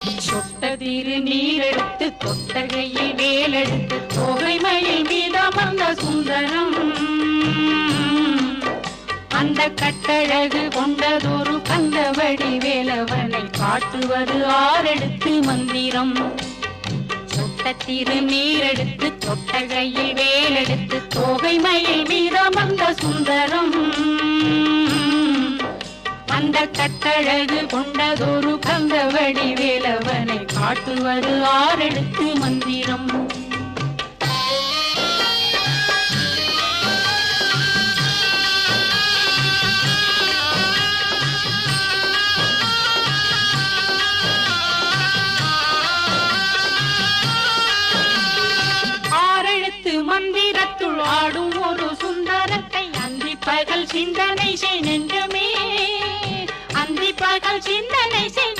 சொட்டதிரு நீரெடுத்து தொட்டகையில் வேலெடுத்து தொகைமையில் மீதமர்ந்த சுந்தரம் அந்த கட்டழகு கொண்டதொரு கந்தவடி வேலவனை காட்டுவது ஆரெடுத்து மந்திரம். சொட்டத்திரு நீரெடுத்து தொட்டகையில் வேலெடுத்து தொகைமையில் மீதமர்ந்த சுந்தரம் அந்த கட்டழகு கொண்டதொரு கந்தவடி வேலவனை காட்டுவது ஆரெடுத்து மந்திரம். ஆரெழுத்து மந்திரத்துள் ஆடும் ஒரு சுந்தரத்தை அந்தி பகல் சிந்தனை செய் நெஞ்சமே, அந்தி பகல் சிந்தனை செய்